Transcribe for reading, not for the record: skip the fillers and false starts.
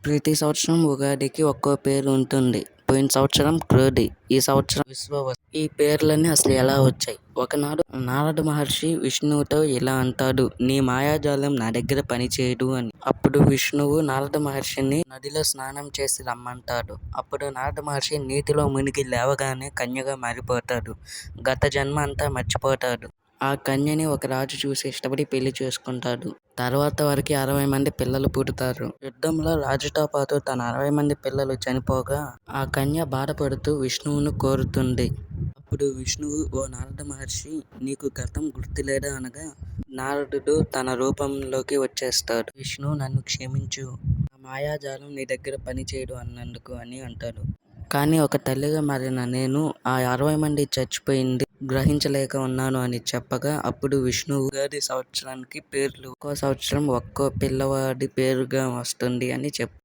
ప్రతి సంవత్సరం ఉగాదికి ఒక్కో పేరు ఉంటుంది. పోయిన సంవత్సరం క్రోధి, ఈ సంవత్సరం విశ్వావసు. ఈ పేర్లన్నీ అసలు ఎలా వచ్చాయి? ఒకనాడు నారద మహర్షి విష్ణువుతో ఇలా అంటాడు, నీ మాయాజాలం నా దగ్గర పనిచేయదు అని. అప్పుడు విష్ణువు నారద మహర్షిని నదిలో స్నానం చేసి రమ్మంటాడు. అప్పుడు నారద మహర్షి నీటిలో మునిగి లేవగానే కన్యగా మారిపోతాడు. గత జన్మ అంతా మర్చిపోతాడు. ఆ కన్యని ఒక రాజు చూసి ఇష్టపడి పెళ్లి చేసుకుంటాడు. తర్వాత వారికి 60 మంది పిల్లలు పుడతారు. యుద్ధంలో రాజుతో పాటు తన 60 మంది పిల్లలు చనిపోగా ఆ కన్య బాధపడుతూ విష్ణువును కోరుతుంది. అప్పుడు విష్ణువు, ఓ నారద మహర్షి, నీకు గతం గుర్తులేదా అనగా నారదుడు తన రూపంలోకి వచ్చేస్తాడు. విష్ణు, నన్ను క్షమించు, నా మాయాజాలం నీ దగ్గర పనిచేయడు అన్నందుకు అని అంటాడు. కానీ ఒక తల్లిగా మారిన నేను ఆ 60 మంది చచ్చిపోయింది గ్రహించలేక ఉన్నాను అని చెప్పగా అప్పుడు విష్ణువు ఉగాది సంవత్సరానికి పేర్లు ఒక్కో సంవత్సరం ఒక్కో పిల్లవాడి పేరుగా వస్తుంది అని